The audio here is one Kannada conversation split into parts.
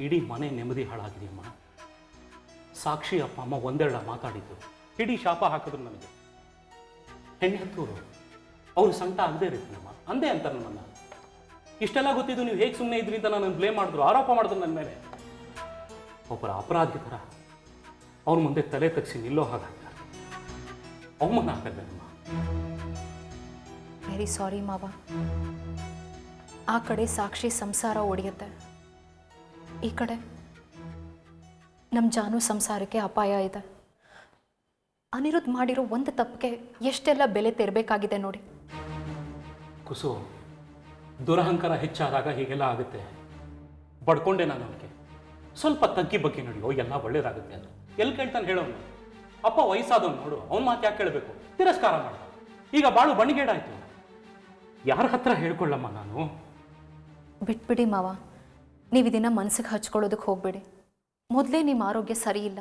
ಇಡೀ ಮನೆ ನೆಮ್ಮದಿ ಹಾಳಾಗಿದೆಯಮ್ಮ. ಸಾಕ್ಷಿ ಅಪ್ಪ ಅಮ್ಮ ಒಂದೆರಡ ಮಾತಾಡಿದ್ದು ಇಡೀ ಶಾಪ ಹಾಕಿದ್ರು ನನಗೆ. ಹೆಣ್ಣು ಹತ್ತೂರು ಅವರು ಸಂಕಟ ಆಗದೆ ಇರುತ್ತಮ್ಮ ಅಂದೇ ಅಂತ ನನ್ನನ್ನು. ಇಷ್ಟೆಲ್ಲ ಗೊತ್ತಿದ್ದು ನೀವು ಹೇಗೆ ಸುಮ್ಮನೆ ಇದ್ರಿ ಅಂತ ನನ್ನನ್ನು ಬ್ಲೇಮ್ ಮಾಡಿದ್ರು, ಆರೋಪ ಮಾಡಿದ್ರು ನನ್ನ ಮೇಲೆ. ಒಬ್ಬರ ಅಪರಾಧಿ ಥರ ಅವ್ರ ಮುಂದೆ ತಲೆ ತಗ್ಸಿ ನಿಲ್ಲೋ ಹಾಗಾಗ್ತಾರೆ. ಅವಮಾನ ಆಗಲ್ವೇನಮ್ಮ? ವೆರಿ ಸಾರಿ ಮಾವ. ಆ ಕಡೆ ಸಾಕ್ಷಿ ಸಂಸಾರ ಒಡೆಯುತ್ತೆ, ಈ ಕಡೆ ನಮ್ಮ ಜಾನು ಸಂಸಾರಕ್ಕೆ ಅಪಾಯ ಇದೆ. ಅನಿರುದ್ಧ್ ಮಾಡಿರೋ ಒಂದು ತಪ್ಪಿಗೆ ಎಷ್ಟೆಲ್ಲ ಬೆಲೆ ತೆರಬೇಕಾಗಿದೆ ನೋಡಿ. ಕುಸು, ದುರಹಂಕಾರ ಹೆಚ್ಚಾದಾಗ ಹೀಗೆಲ್ಲ ಆಗುತ್ತೆ. ಬಡ್ಕೊಂಡೆ ನಾನು ಅವನಿಗೆ. ಸ್ವಲ್ಪ ತಗ್ಗಿ ಬಗ್ಗೆ ನಡೆಯೋ, ಎಲ್ಲ ಒಳ್ಳೇದಾಗುತ್ತೆ ಅಂತ ಎಲ್ಲಿ ಕೇಳ್ತಾನೆ ಹೇಳೋನು? ಅಪ್ಪ ವಯಸ್ಸಾದವನು ನೋಡು, ಅವನ ಮಾತು ಯಾಕೆ ಕೇಳಬೇಕು? ತಿರಸ್ಕಾರ ಮಾಡ. ಈಗ ಬಾಳು ಬಣಿಗೇಡಾಯ್ತು. ಯಾರ ಹತ್ರ ಹೇಳ್ಕೊಳ್ಳಮ್ಮ ನಾನು? ಬಿಟ್ಬಿಡಿ ಮಾವ, ನೀವು ಇದನ್ನ ಮನಸ್ಸಿಗೆ ಹಚ್ಕೊಳ್ಳೋದಕ್ಕೆ ಹೋಗ್ಬೇಡಿ. ಮೊದಲೇ ನಿಮ್ಮ ಆರೋಗ್ಯ ಸರಿ ಇಲ್ಲ.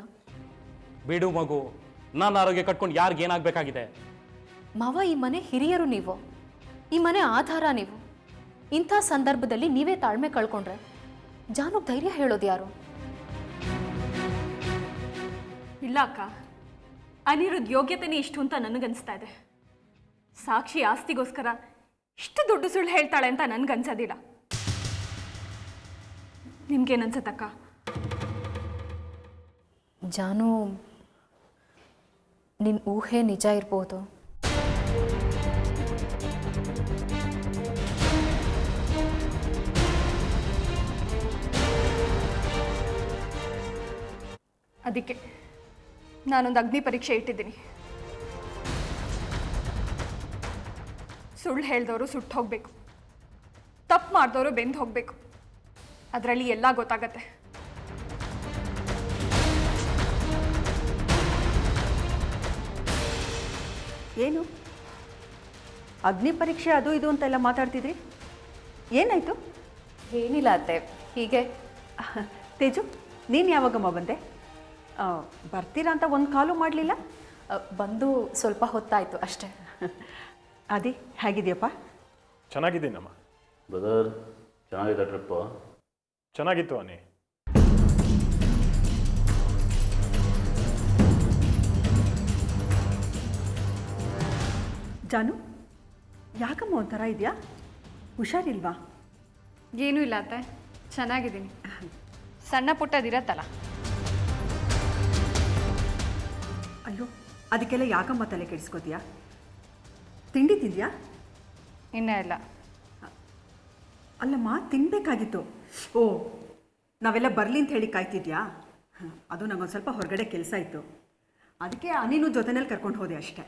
ಬಿಡು ಮಗು, ನನ್ನ ಆರೋಗ್ಯ ಕಟ್ಕೊಂಡು ಯಾರಿಗೆ ಏನಾಗಬೇಕಾಗಿದೆ? ಮಾವ, ಈ ಮನೆ ಹಿರಿಯರು ನೀವು, ಈ ಮನೆ ಆಧಾರ ನೀವು. ಇಂಥ ಸಂದರ್ಭದಲ್ಲಿ ನೀವೇ ತಾಳ್ಮೆ ಕಳ್ಕೊಂಡ್ರೆ ಜಾನುಗ್ ಧೈರ್ಯ ಹೇಳೋದು ಯಾರು? ಇಲ್ಲ ಅಕ್ಕ, ಅನಿರುದ್ಧ್ ಯೋಗ್ಯತೆನೇ ಇಷ್ಟು ಅಂತ ನನಗನ್ನಿಸ್ತಾ ಇದೆ. ಸಾಕ್ಷಿ ಆಸ್ತಿಗೋಸ್ಕರ ಇಷ್ಟು ದೊಡ್ಡ ಸುಳ್ಳು ಹೇಳ್ತಾಳೆ ಅಂತ ನನಗನ್ಸೋದಿಲ್ಲ. ನಿಮ್ಗೇನನ್ಸತ್ತಕ್ಕ? ಜಾನು, ನಿನ್ನ ಊಹೆ ನಿಜ ಇರ್ಬೋದು. ಅದಕ್ಕೆ ನಾನೊಂದು ಅಗ್ನಿ ಪರೀಕ್ಷೆ ಇಟ್ಟಿದ್ದೀನಿ. ಸುಳ್ಳು ಹೇಳ್ದವರು ಸುಟ್ಟು ಹೋಗಬೇಕು, ತಪ್ಪು ಮಾಡಿದವರು ಬೆಂದು ಹೋಗಬೇಕು. ಅದರಲ್ಲಿ ಎಲ್ಲ ಗೊತ್ತಾಗತ್ತೆ. ಏನು ಅಗ್ನಿ ಪರೀಕ್ಷೆ ಅದು ಇದು ಅಂತೆಲ್ಲ ಮಾತಾಡ್ತಿದ್ರಿ? ಏನಾಯಿತು? ಏನಿಲ್ಲ ಅತ್ತೆ, ಹೀಗೆ. ತೇಜು, ನೀನು ಯಾವಾಗಮ್ಮ ಬಂದೆ? ಬರ್ತೀರಾ ಅಂತ ಒಂದು ಕಾಲು ಮಾಡಲಿಲ್ಲ? ಬಂದು ಸ್ವಲ್ಪ ಹೊತ್ತಾಯಿತು ಅಷ್ಟೇ. ಅದೇ ಹೇಗಿದೆಯಪ್ಪ? ಚೆನ್ನಾಗಿದ್ದೀನಮ್ಮ. ಬ್ರದರ್, ಚೆನ್ನಾಗಿದೆ ಟ್ರಿಪ್ಪು? ಚೆನ್ನಾಗಿತ್ತು ಅನಿ. ಜಾನು, ಯಾಕಮ್ಮ ಒಂಥರ ಇದೆಯಾ? ಹುಷಾರಿಲ್ವಾ? ಏನೂ ಇಲ್ಲ ಅತ್ತೆ, ಚೆನ್ನಾಗಿದ್ದೀನಿ. ಸಣ್ಣ ಪುಟ್ಟದಿರತ್ತಲ್ಲ. ಅಯ್ಯೋ, ಅದಕ್ಕೆಲ್ಲ ಯಾಕಮ್ಮ ತಲೆ ಕೆಡಿಸ್ಕೋತೀಯಾ? ತಿಂಡಿ ತಿಂದ್ಯಾ? ಇನ್ನೂ ಇಲ್ಲ. ಅಲ್ಲಮ್ಮ, ತಿನ್ನಬೇಕಾಗಿತ್ತು. ಓ, ನಾವೆಲ್ಲ ಬರಲಿ ಅಂತ ಹೇಳಿ ಕಾಯ್ತಿದ್ಯಾ? ಅದು ನಂಗೊಂದು ಸ್ವಲ್ಪ ಹೊರಗಡೆ ಕೆಲಸ ಇತ್ತು, ಅದಕ್ಕೆ ನೀನು ಜೊತೆನಲ್ಲಿ ಕರ್ಕೊಂಡು ಹೋದೆ ಅಷ್ಟೇ.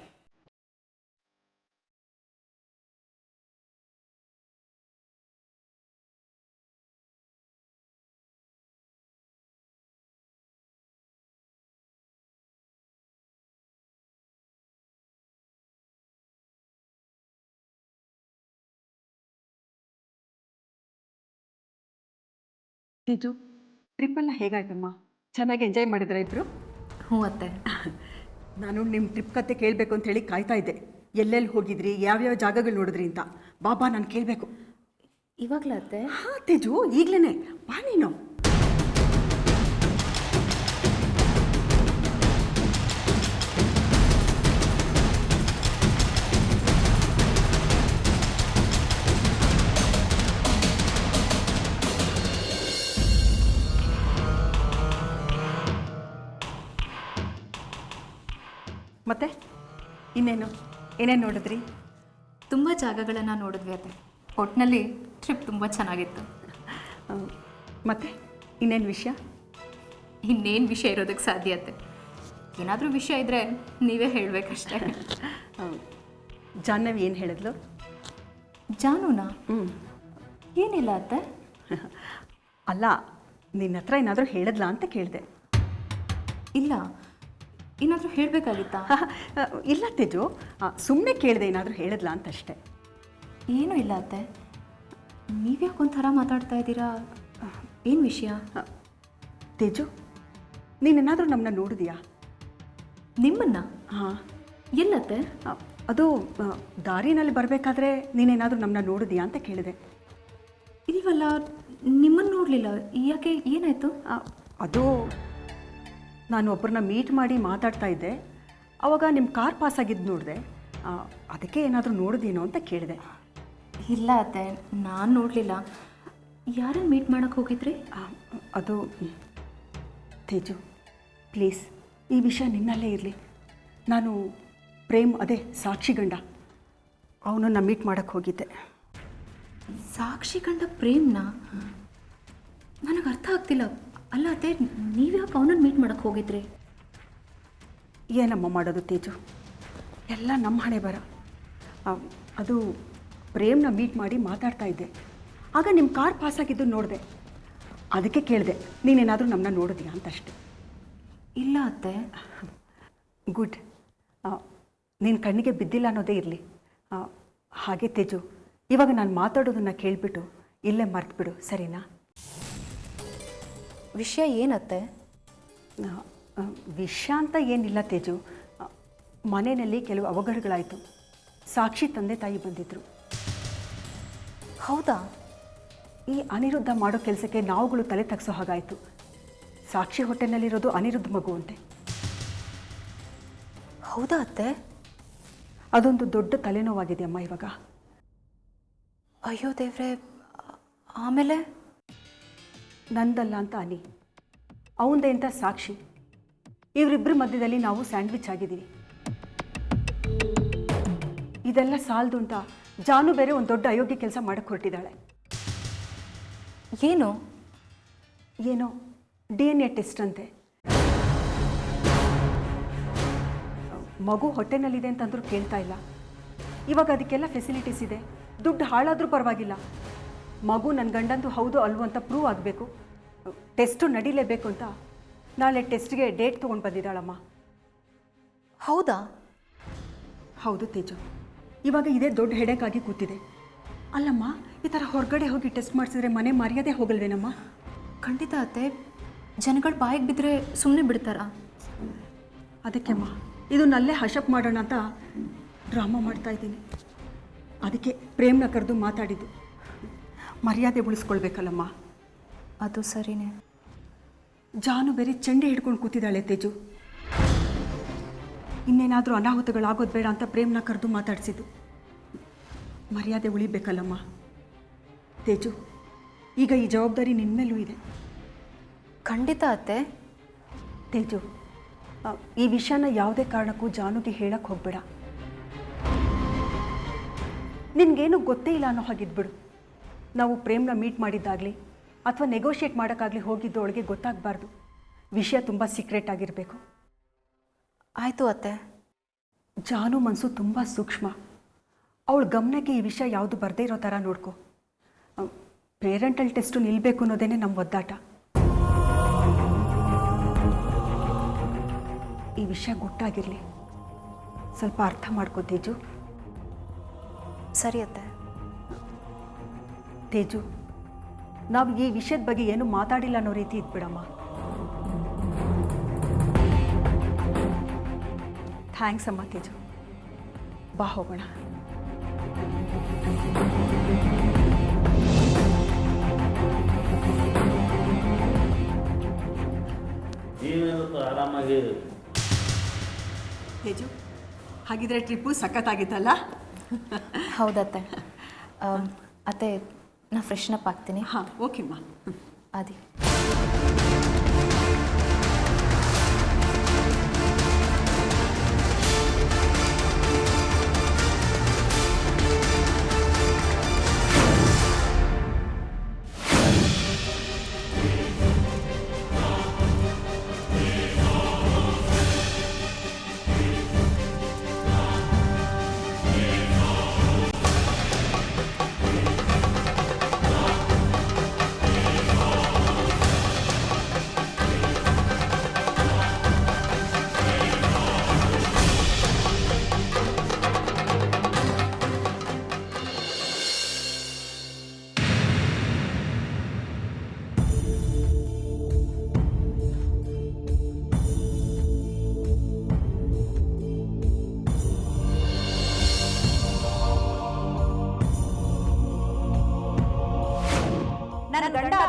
ತೇಜು, ಟ್ರಿಪ್ಪೆಲ್ಲ ಹೇಗಾಯ್ತಮ್ಮ? ಚೆನ್ನಾಗಿ ಎಂಜಾಯ್ ಮಾಡಿದ್ರೆ ಇಬ್ಬರು? ಹ್ಞೂ ಅತ್ತೆ. ನಾನು ನಿಮ್ಮ ಟ್ರಿಪ್ ಕತೆ ಕೇಳಬೇಕು ಅಂತ ಹೇಳಿ ಕಾಯ್ತಾ ಇದ್ದೆ. ಎಲ್ಲೆಲ್ಲಿ ಹೋಗಿದ್ರಿ, ಯಾವ್ಯಾವ ಜಾಗಗಳು ನೋಡಿದ್ರಿ ಅಂತ. ಬಾಬಾ, ನಾನು ಕೇಳಬೇಕು. ಇವಾಗಲೇ ಅತ್ತೆ? ಹಾಂ ತೇಜು, ಈಗಲೇ ಬಾ ನೀನು. ಮತ್ತೆ ಏನೇನು ನೋಡಿದ್ರಿ? ತುಂಬ ಜಾಗಗಳನ್ನು ನೋಡಿದ್ವಿ ಅತ್ತೆ. ಒಟ್ಟಿನಲ್ಲಿ ಟ್ರಿಪ್ ತುಂಬ ಚೆನ್ನಾಗಿತ್ತು. ಮತ್ತೆ ಇನ್ನೇನು ವಿಷಯ? ಇನ್ನೇನು ವಿಷಯ ಇರೋದಕ್ಕೆ ಸಾಧ್ಯ ಅತ್ತೆ? ಏನಾದರೂ ವಿಷಯ ಇದ್ದರೆ ನೀವೇ ಹೇಳಬೇಕಷ್ಟೇ. ಜಾಹ್ನವಿ ಏನು ಹೇಳಿದ್ಲು? ಜಾನುನಾ? ಏನಿಲ್ಲ ಅತ್ತೆ. ಅಲ್ಲ, ನಿನ್ನ ಹತ್ರ ಏನಾದರೂ ಹೇಳಿದ್ಲಾ ಅಂತ ಕೇಳಿದೆ. ಇಲ್ಲ, ಏನಾದರೂ ಹೇಳಬೇಕಾಗಿತ್ತಾ? ಇಲ್ಲ ತೇಜು, ಸುಮ್ಮನೆ ಕೇಳಿದೆ, ಏನಾದರೂ ಹೇಳಿದ್ಲಾ ಅಂತ ಅಷ್ಟೇ. ಏನೂ ಇಲ್ಲ ಅತ್ತೆ. ನೀವ್ಯಾಕೆ ಒಂಥರ ಮಾತಾಡ್ತಾ ಇದ್ದೀರಾ? ಏನು ವಿಷಯ? ತೇಜು, ನೀನೇನಾದರೂ ನಮ್ಮನ್ನ ನೋಡಿದೀಯಾ? ನಿಮ್ಮನ್ನ? ಹಾಂ. ಎಲ್ಲತ್ತೆ? ಅದು ದಾರಿನಲ್ಲಿ ಬರಬೇಕಾದ್ರೆ ನೀನೇನಾದರೂ ನಮ್ಮನ್ನ ನೋಡಿದೀಯಾ ಅಂತ ಕೇಳಿದೆ. ಇಲ್ವಲ್ಲ, ನಿಮ್ಮನ್ನು ನೋಡಲಿಲ್ಲ. ಯಾಕೆ, ಏನಾಯಿತು? ಅದು ನಾನು ಒಬ್ಬರನ್ನ ಮೀಟ್ ಮಾಡಿ ಮಾತಾಡ್ತಾ ಇದ್ದೆ. ಆವಾಗ ನಿಮ್ಮ ಕಾರ್ ಪಾಸ್ ಆಗಿದ್ದು ನೋಡಿದೆ. ಅದಕ್ಕೆ ಏನಾದರೂ ನೋಡಿದೇನೋ ಅಂತ ಕೇಳಿದೆ. ಇಲ್ಲ ಅತ್ತೆ, ನಾನು ನೋಡಲಿಲ್ಲ. ಯಾರನ್ನು ಮೀಟ್ ಮಾಡೋಕ್ಕೆ ಹೋಗಿದ್ರಿ? ಅದು ತೇಜು, ಪ್ಲೀಸ್ ಈ ವಿಷಯ ನಿನ್ನಲ್ಲೇ ಇರಲಿ. ನಾನು ಪ್ರೇಮ್, ಅದೇ ಸಾಕ್ಷಿ ಗಂಡ, ಅವನನ್ನು ಮೀಟ್ ಮಾಡೋಕ್ಕೆ ಹೋಗಿದ್ದೆ. ಸಾಕ್ಷಿ ಗಂಡ ಪ್ರೇಮ್ನ? ನನಗೆ ಅರ್ಥ ಆಗ್ತಿಲ್ಲ. ಅಲ್ಲ ಅತ್ತೆ, ನೀವ್ಯಾಕೆ ಅವನನ್ನು ಮೀಟ್ ಮಾಡೋಕ್ಕೆ ಹೋಗಿದ್ರಿ? ಏನಮ್ಮ ಮಾಡೋದು ತೇಜು, ಎಲ್ಲ ನಮ್ಮ ಹಣೆ ಬರ. ಅದು ಪ್ರೇಮ್ನ ಮೀಟ್ ಮಾಡಿ ಮಾತಾಡ್ತಾ ಇದ್ದೆ. ಆಗ ನಿಮ್ಮ ಕಾರ್ ಪಾಸಾಗಿದ್ದು ನೋಡಿದೆ. ಅದಕ್ಕೆ ಕೇಳಿದೆ, ನೀನೇನಾದರೂ ನಮ್ಮನ್ನ ನೋಡಿದ್ಯಾ ಅಂತ ಅಷ್ಟೆ. ಇಲ್ಲ ಅತ್ತೆ. ಗುಡ್. ನಿನ್ನ ಕಣ್ಣಿಗೆ ಬಿದ್ದಿಲ್ಲ ಅನ್ನೋದೇ ಇರಲಿ. ಹಾಗೆ ತೇಜು, ಇವಾಗ ನಾನು ಮಾತಾಡೋದನ್ನು ಕೇಳಿಬಿಟ್ಟು ಇಲ್ಲೇ ಮರೆತುಬಿಡು, ಸರಿನಾ? ವಿಷಯ ಏನತ್ತೆ? ವಿಷಯ ಅಂತ ಏನಿಲ್ಲ ತೇಜು. ಮನೆಯಲ್ಲಿ ಕೆಲವು ಅವಘಡಗಳಾಯಿತು. ಸಾಕ್ಷಿ ತಂದೆ ತಾಯಿ ಬಂದಿದ್ದರು. ಹೌದಾ? ಈ ಅನಿರುದ್ಧ ಮಾಡೋ ಕೆಲಸಕ್ಕೆ ನಾವುಗಳು ತಲೆ ತಗ್ಸೋ ಹಾಗಾಯಿತು. ಸಾಕ್ಷಿ ಹೊಟ್ಟೆನಲ್ಲಿರೋದು ಅನಿರುದ್ಧ ಮಗು ಅಂತೆ. ಹೌದಾ ಅತ್ತೆ? ಅದೊಂದು ದೊಡ್ಡ ತಲೆನೋವಾಗಿದೆ ಅಮ್ಮ ಇವಾಗ. ಅಯ್ಯೋ ದೇವ್ರೆ, ಆಮೇಲೆ? ನಂದಲ್ಲ ಅಂತ ಅನಿ, ಅವಂದೇ ಅಂತ ಸಾಕ್ಷಿ. ಇವರಿಬ್ಬರ ಮಧ್ಯದಲ್ಲಿ ನಾವು ಸ್ಯಾಂಡ್ವಿಚ್ ಆಗಿದ್ದೀವಿ. ಇದೆಲ್ಲ ಸಾಲದು ಅಂತ ಜಾನು ಬೇರೆ ಒಂದು ದೊಡ್ಡ ಅಯೋಗ್ಯ ಕೆಲಸ ಮಾಡಕ್ಕೆ ಹೊರಟಿದ್ದಾಳೆ. ಏನು? ಏನೋ DNA ಟೆಸ್ಟ್ ಅಂತೆ. ಮಗು ಹೊಟ್ಟೆನಲ್ಲಿದೆ ಅಂತಂದ್ರೂ ಕೇಳ್ತಾ ಇಲ್ಲ. ಇವಾಗ ಅದಕ್ಕೆಲ್ಲ ಫೆಸಿಲಿಟೀಸ್ ಇದೆ. ದುಡ್ಡು ಹಾಳಾದರೂ ಪರವಾಗಿಲ್ಲ, ಮಗು ನನ್ನ ಗಂಡಂದು ಹೌದು ಅಲ್ವೋ ಅಂತ ಪ್ರೂವ್ ಆಗಬೇಕು. ಟೆಸ್ಟು ನಡೀಲೇಬೇಕು ಅಂತ ನಾಳೆ ಟೆಸ್ಟ್ಗೆ ಡೇಟ್ ತೊಗೊಂಡು ಬಂದಿದ್ದಾಳಮ್ಮ. ಹೌದಾ? ಹೌದು ತೇಜು, ಇವಾಗ ಇದೇ ದೊಡ್ಡ ಹೆಡೇಕಾಗಿ ಕೂತಿದೆ. ಅಲ್ಲಮ್ಮ, ಈ ಥರ ಹೊರಗಡೆ ಹೋಗಿ ಟೆಸ್ಟ್ ಮಾಡಿಸಿದ್ರೆ ಮನೆ ಮರ್ಯಾದೆ ಹೋಗಲ್ವೇನಮ್ಮ? ಖಂಡಿತ ಅತ್ತೆ. ಜನಗಳು ಬಾಯಿಗೆ ಬಿದ್ದರೆ ಸುಮ್ಮನೆ ಬಿಡ್ತಾರಾ? ಅದಕ್ಕೆಮ್ಮ ಇದನ್ನಲ್ಲೇ ಹಶಪ್ ಮಾಡೋಣ ಅಂತ ಡ್ರಾಮಾ ಮಾಡ್ತಾ ಇದ್ದೀನಿ. ಅದಕ್ಕೆ ಪ್ರೇಮ್ನ ಕರೆದು ಮಾತಾಡಿದ್ದು. ಮರ್ಯಾದೆ ಉಳಿಸ್ಕೊಳ್ಬೇಕಲ್ಲಮ್ಮ. ಅದು ಸರಿನೇ. ಜಾನು ಬೇರೆ ಚೆಂಡೆ ಹಿಡ್ಕೊಂಡು ಕೂತಿದ್ದಾಳೆ ತೇಜು. ಇನ್ನೇನಾದರೂ ಅನಾಹುತಗಳಾಗೋದು ಬೇಡ ಅಂತ ಪ್ರೇಮ್ನ ಕರೆದು ಮಾತಾಡಿಸಿದ್ದು. ಮರ್ಯಾದೆ ಉಳಿಬೇಕಲ್ಲಮ್ಮ. ತೇಜು, ಈಗ ಈ ಜವಾಬ್ದಾರಿ ನಿನ್ನ ಮೇಲೂ ಇದೆ. ಖಂಡಿತ ಅತ್ತೆ. ತೇಜು, ಈ ವಿಷಯನ ಯಾವುದೇ ಕಾರಣಕ್ಕೂ ಜಾನುಗೆ ಹೇಳಕ್ಕೆ ಹೋಗಬೇಡ. ನಿನಗೇನು ಗೊತ್ತೇ ಇಲ್ಲ ಅನ್ನೋ ಹಾಗಿದ್ಬಿಡು. ನಾವು ಪ್ರೇಮ್ನ ಮೀಟ್ ಮಾಡಿದ್ದಾಗಲಿ ಅಥವಾ ನೆಗೋಷಿಯೇಟ್ ಮಾಡೋಕ್ಕಾಗಲಿ ಹೋಗಿದ್ದು ಅವಳಿಗೆ ಗೊತ್ತಾಗಬಾರ್ದು. ವಿಷಯ ತುಂಬ ಸೀಕ್ರೆಟ್ ಆಗಿರಬೇಕು. ಆಯಿತು ಅತ್ತೆ. ಜಾನು ಮನಸ್ಸು ತುಂಬ ಸೂಕ್ಷ್ಮ. ಅವಳ ಗಮನಕ್ಕೆ ಈ ವಿಷಯ ಯಾವುದು ಬರದೇ ಇರೋ ಥರ ನೋಡ್ಕೊ. ಪೇರೆಂಟಲ್ ಟೆಸ್ಟು ನಿಲ್ಲಬೇಕು ಅನ್ನೋದೇ ನಮ್ಮ ಒದ್ದಾಟ. ಈ ವಿಷಯ ಗುಟ್ಟಾಗಿರಲಿ. ಸ್ವಲ್ಪ ಅರ್ಥ ಮಾಡ್ಕೋ ತೇಜು. ಸರಿ ಅತ್ತೆ. ತೇಜು, ನಾವು ಈ ವಿಷಯದ ಬಗ್ಗೆ ಏನು ಮಾತಾಡಿಲ್ಲ ಅನ್ನೋ ರೀತಿ ಇದ್ಬಿಡಮ್ಮ. ಥ್ಯಾಂಕ್ಸ್ ಅಮ್ಮ ತೇಜು. ಬಾ ಹೋಗೋಣ. ನೀವೇನು ಆರಾಮಾಗಿ. ತೇಜು, ಹಾಗಿದ್ರೆ ಟ್ರಿಪ್ಪು ಸಖತ್ತಾಗಿತ್ತಲ್ಲ? ಹೌದತ್ತೆ. ಅತ್ತೆ, ನಾ ಫ್ರೆಶ್ನಪ್ ಆಗ್ತೀನಿ. ಹಾಂ, ಓಕೆಮ್ಮ. ಅದಿ.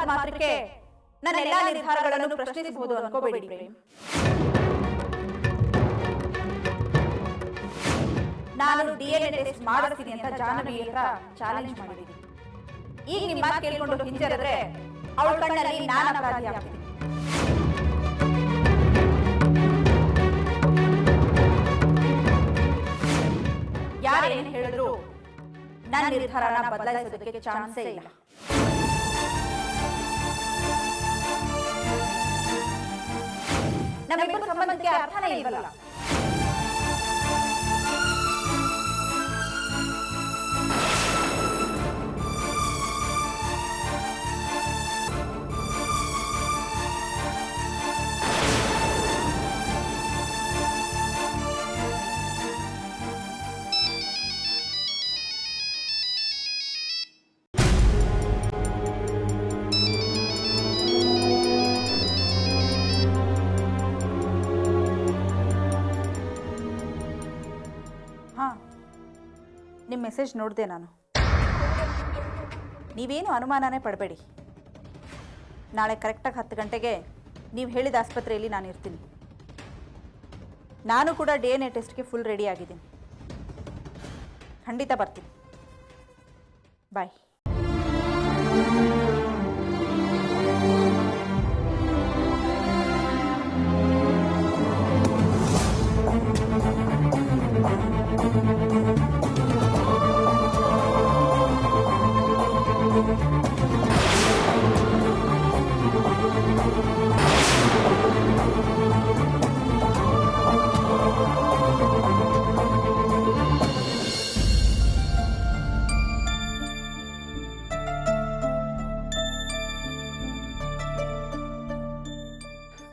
ಮಾತ್ರಕ್ಕೆ ನನ್ನ ಎಲ್ಲಾ ನಿರ್ಧಾರಗಳನ್ನು ಪ್ರಶ್ನಿಸಬಹುದು ಅನ್ಕೋಬೇಡಿ ಪ್ರೇಮ್. ನಾನು DNA ಟೆಸ್ಟ್ ಮಾಡಿಸ್ತೀನಿ ಅಂತ ಜಾಹ್ನವಿ ಹತ್ರ ಚಾಲೆಂಜ್ ಮಾಡಿದ್ದೀನಿ. ಈಗ ನಿಮ್ಮ ಮಾತು ಕೇಳ್ಕೊಂಡು ಹಿಂಜರಿದ್ರೆ ಅವಳ ಕಣ್ಣಲ್ಲಿ ನಾನು ಅಪರಾಧಿ ಆಗ್ತೀನಿ. ಯಾರೇನು ಹೇಳಿದ್ರು ನನ್ನ ನಿರ್ಧಾರನ ಬದಲಾಯಿಸೋದಕ್ಕೆ ಚಾನ್ಸೇ ಇಲ್ಲ. ನಮ್ಮಿಬ್ಬರ ಸಂಬಂಧಕ್ಕೆ ಅರ್ಥನೇ ಇಲ್ವಲ್ಲ. ನಿಮ್ಮ ಮೆಸೇಜ್ ನೋಡಿದೆ ನಾನು. ನೀವೇನು ಅನುಮಾನನೇ ಪಡಬೇಡಿ. ನಾಳೆ ಕರೆಕ್ಟಾಗಿ 10 ಗಂಟೆಗೆ ನೀವು ಹೇಳಿದ ಆಸ್ಪತ್ರೆಯಲ್ಲಿ ನಾನು ಇರ್ತೀನಿ. ನಾನು ಕೂಡ DNA ಟೆಸ್ಟ್ಗೆ ಫುಲ್ ರೆಡಿ ಆಗಿದ್ದೀನಿ. ಖಂಡಿತ ಬರ್ತೀನಿ. Bye.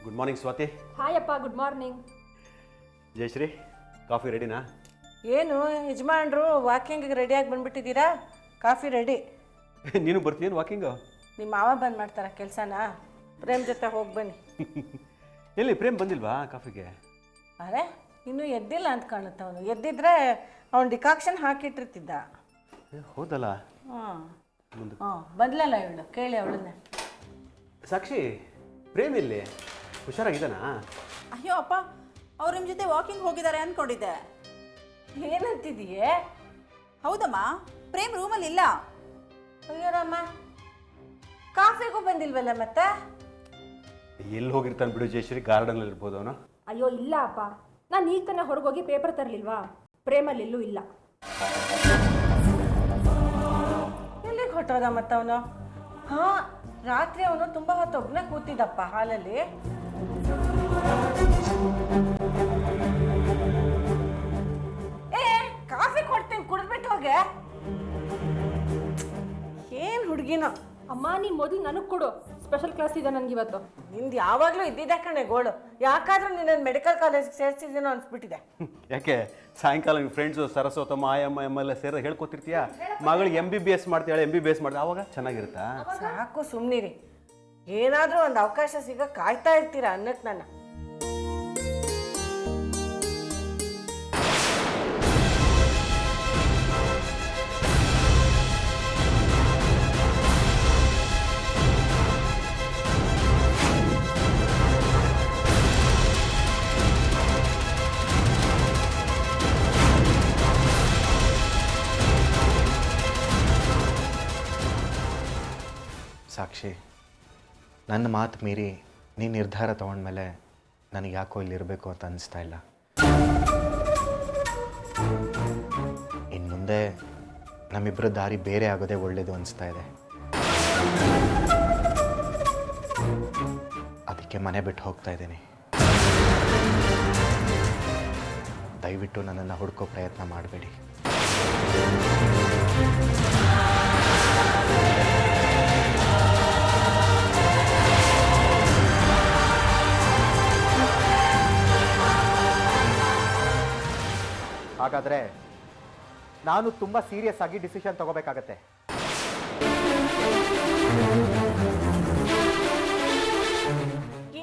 Good morning Swathi. Hi ಅಪ್ಪ, ಗುಡ್ ಮಾರ್ನಿಂಗ್. ಜಯಶ್ರೀ, ಕಾಫಿ ರೆಡಿನಾ? ಏನು ಯಜಮಾನ್ರು ವಾಕಿಂಗಿಗೆ ರೆಡಿಯಾಗಿ ಬಂದ್ಬಿಟ್ಟಿದ್ದೀರಾ? Coffee ready. ನೀನು ಬರ್ತೀಯೇನು ವಾಕಿಂಗು? ನಿಮ್ಮ ಮಾವ ಬಂದು ಮಾಡ್ತಾರ ಕೆಲಸನ? ಪ್ರೇಮ್ ಜೊತೆ ಹೋಗಿ ಬನ್ನಿ. ಎಲ್ಲಿ ಪ್ರೇಮ್ ಬಂದಿಲ್ವಾ ಕಾಫಿಗೆ? ಅರೆ, ಇನ್ನೂ ಎದ್ದಿಲ್ಲ ಅಂತ ಕಾಣುತ್ತೆ. ಅವನು ಎದ್ದಿದ್ರೆ ಅವನು ಡಿಕಾಕ್ಷನ್ ಹಾಕಿಟ್ಟಿರ್ತಿದ್ದ. ಹೌದಲ್ಲ. ಹಾಂ ಬಂದ್ಲಲ್ಲ ಇವಳು, ಕೇಳಿ ಅವಳನ್ನೇ. ಸಾಕ್ಷಿ, ಪ್ರೇಮ್ ಇಲ್ಲಿ ಹುಷಾರಾಗಿದ್ದಾನಾ? ಅಯ್ಯೋ ಅಪ್ಪ, ಅವ್ರು ನಿಮ್ಮ ಜೊತೆ ವಾಕಿಂಗ್ ಹೋಗಿದ್ದಾರೆ ಅಂದ್ಕೊಂಡಿದ್ದೆ. ಏನಂತಿದೀಯೇ? ಹೌದಮ್ಮ, ಪ್ರೇಮ್ ರೂಮಲ್ಲಿ ಇಲ್ಲ. ಅಯ್ಯೋ ರಾಮ, ಕಾಫಿಗೂ ಬಂದಿಲ್ವಲ್ಲ ಮತ್ತೆ? ಎಲ್ಲಿ ಹೋಗಿರ್ತಾನೆ ಬಿಡು ಜಯಶ್ರೀ, ಗಾರ್ಡನಲ್ಲಿ ಇರ್ಬೋದು ಅವನು. ಅಯ್ಯೋ ಇಲ್ಲ ಅಪ್ಪ, ನಾನು ಈಗ ತಾನೇ ಹೊರಗೋಗಿ ಪೇಪರ್ ತರಲಿಲ್ವಾ? ಪ್ರೇಮಲ್ಲಿ ಎಲ್ಲೂ ಇಲ್ಲ. ಎಲ್ಲಿಗೆ ಹೊಟ್ಟೋದ ಮತ್ತವನು? ಹಾಂ, ರಾತ್ರಿ ಅವನು ತುಂಬ ಹೊತ್ತು ಒಬ್ಬನೇ ಕೂತಿದ್ದಪ್ಪ ಹಾಲಲ್ಲಿ. ಏ, ಕಾಫಿ ಕೊಡ್ತೀನಿ, ಕುಡಿದ್ಬಿಟ್ಟು ಹೋಗೆ. ಏನು ಹುಡುಗಿನೋ. ಅಮ್ಮ, ನೀನು ಮೊದಲು ನನಗೆ ಕೊಡು, ಸ್ಪೆಷಲ್ ಕ್ಲಾಸ್ ಇದೆ ನನಗಿವತ್ತು. ನಿಂದು ಯಾವಾಗಲೂ ಇದ್ದಿದ್ದೆ ಕಣೆ ಗೋಳು. ಯಾಕಾದ್ರೂ ನಿನ್ನನ್ನು ಮೆಡಿಕಲ್ ಕಾಲೇಜ್ಗೆ ಸೇರಿಸಿದ್ದೀನೋ ಅನಿಸ್ಬಿಟ್ಟಿದೆ. ಯಾಕೆ ಸಾಯಂಕಾಲ ನಿಮ್ಮ ಫ್ರೆಂಡ್ಸು ಸರಸ್ವತಮ್ಮ ಆಯಮ್ಮ ಎಲ್ಲ ಸೇರಿ ಹೇಳ್ಕೊತಿರ್ತೀಯಾ? ಮಗಳಿಗೆ MBBS ಮಾಡ್ತಾಳೆ, MBBS ಮಾಡ್ತಾಳೆ, ಆವಾಗ ಚೆನ್ನಾಗಿರುತ್ತಾ? ಸಾಕು ಸುಮ್ಮನಿರಿ. ಏನಾದರೂ ಒಂದು ಅವಕಾಶ ಸಿಗ ಕಾಯ್ತಾ ಇರ್ತೀರಾ ಅನ್ನಕ್ಕೆ ನನ್ನ. ಸಾಕ್ಷಿ, ನನ್ನ ಮಾತು ಮೀರಿ ನೀನು ನಿರ್ಧಾರ ತೊಗೊಂಡ್ಮೇಲೆ ನನಗೆ ಯಾಕೋ ಇಲ್ಲಿರಬೇಕು ಅಂತ ಅನಿಸ್ತಾ ಇಲ್ಲ. ಇನ್ನು ಮುಂದೆ ನಮ್ಮಿಬ್ಬರ ದಾರಿ ಬೇರೆ ಆಗೋದೇ ಒಳ್ಳೆಯದು ಅನಿಸ್ತಾ ಇದೆ. ಅದಕ್ಕೆ ಮನೆ ಬಿಟ್ಟು ಹೋಗ್ತಾ ಇದ್ದೀನಿ. ದಯವಿಟ್ಟು ನನ್ನನ್ನು ಹುಡ್ಕೋ ಪ್ರಯತ್ನ ಮಾಡಬೇಡಿ. ಹಾಗಾದರೆ ನಾನು ತುಂಬ ಸೀರಿಯಸ್ ಆಗಿ ಡಿಸಿಷನ್ ತಗೋಬೇಕಾಗತ್ತೆ.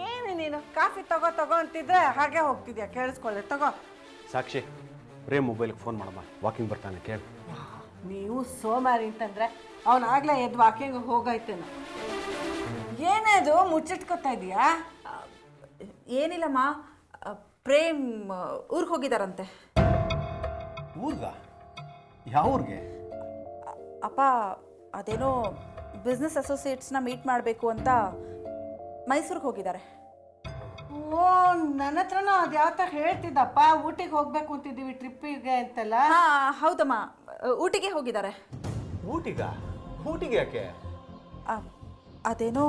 ಏನು ನೀನು ಕಾಫಿ ತಗೋ ಅಂತಿದ್ರೆ ಹಾಗೆ ಹೋಗ್ತಿದ್ಯಾ? ಕೇಳಿಸ್ಕೊಳ್ಳೆ, ತಗೋ. ಸಾಕ್ಷಿ, ಪ್ರೇಮ್ ಮೊಬೈಲ್ಗೆ ಫೋನ್ ಮಾಡಮ್ಮ, ವಾಕಿಂಗ್ ಬರ್ತಾನೆ ಕೇಳಿ. ನೀವು ಸೋಮಾರಿ ಅಂತಂದ್ರೆ ಅವನಾಗಲೇ ಎದ್ದು ವಾಕಿಂಗ್ ಹೋಗಾಯ್ತೇನೋ. ಏನೇದು ಮುಚ್ಚಿಟ್ಕೊತಾ ಇದೀಯಾ? ಏನಿಲ್ಲಮ್ಮ, ಪ್ರೇಮ್ ಊರಿಗೆ ಹೋಗಿದಾರಂತೆ. ಊರ್ಗ? ಯಾವ ಊರಿಗೆ? ಅಪ್ಪ ಅದೇನೋ ಬಿಸ್ನೆಸ್ ಅಸೋಸಿಯೇಟ್ಸ್ನ ಮೀಟ್ ಮಾಡಬೇಕು ಅಂತ ಮೈಸೂರಿಗೆ ಹೋಗಿದ್ದಾರೆ. ಓ, ನನ್ನ ಹತ್ರನೂ ಅದು ಯಾವ ಥರ ಹೇಳ್ತಿದ್ದಪ್ಪ, ಊಟಿಗೆ ಹೋಗ್ಬೇಕು ಅಂತಿದ್ದೀವಿ ಟ್ರಿಪ್ಪಿಗೆ ಅಂತೆಲ್ಲ. ಹಾಂ ಹೌದಮ್ಮ, ಊಟಿಗೆ ಹೋಗಿದ್ದಾರೆ. ಊಟಿಗೆ ಯಾಕೆ? ಅದೇನೋ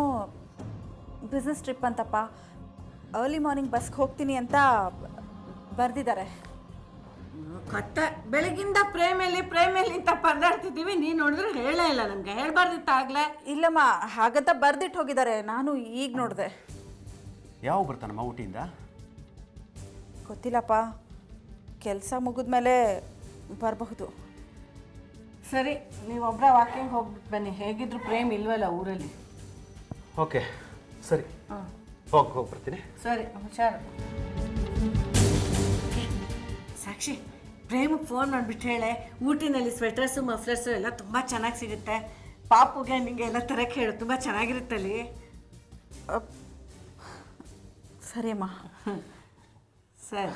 ಬಿಸ್ನೆಸ್ ಟ್ರಿಪ್ ಅಂತಪ್ಪ. ಅರ್ಲಿ ಮಾರ್ನಿಂಗ್ ಬಸ್ಗೆ ಹೋಗ್ತೀನಿ ಅಂತ ಬರೆದಿದ್ದಾರೆ. ಕತ್ತೆ ಬೆಳಗಿಂದ ಪ್ರೇಮೇಲಿ ಅಂತ ಪರದಾಡ್ತಿದ್ದೀವಿ, ನೀನು ನೋಡಿದ್ರೆ ಹೇಳೇ ಇಲ್ಲ ನಮಗೆ. ಹೇಳ್ಬಾರ್ದಿತ್ತ ಆಗಲೇ? ಇಲ್ಲಮ್ಮ, ಹಾಗಂತ ಬರ್ದಿಟ್ಟು ಹೋಗಿದ್ದಾರೆ. ನಾನು ಈಗ ನೋಡಿದೆ. ಯಾವ ಬರ್ತಾನಮ್ಮ ಊಟಿಯಿಂದ? ಗೊತ್ತಿಲ್ಲಪ್ಪ, ಕೆಲಸ ಮುಗಿದ್ಮೇಲೆ ಬರಬಹುದು. ಸರಿ, ನೀವೊಬ್ಬರ ವಾಕಿಂಗ್ ಹೋಗ್ಬಿಟ್ಟು ಬನ್ನಿ. ಹೇಗಿದ್ರು ಪ್ರೇಮ್ ಇಲ್ವಲ್ಲ ಊರಲ್ಲಿ. ಓಕೆ ಸರಿ, ಹೋಗಿ ಬರ್ತೀನಿ. ಸರಿ, ಹುಷಾರು. ಸಾಕ್ಷಿ, ಪ್ರೇಮಿಗೆ ಫೋನ್ ಮಾಡಿಬಿಟ್ಟು ಹೇಳೆ, ಊಟಿನಲ್ಲಿ ಸ್ವೆಟರ್ಸು ಮಫ್ಲರ್ಸು ಎಲ್ಲ ತುಂಬ ಚೆನ್ನಾಗಿ ಸಿಗುತ್ತೆ. ಪಾಪುಗೆ ನಿಂಗೆ ಎಲ್ಲ ತರಕ್ಕೆ ಹೇಳು, ತುಂಬ ಚೆನ್ನಾಗಿರುತ್ತಲ್ಲಿ. ಸರಿ ಅಮ್ಮ. ಸರಿ.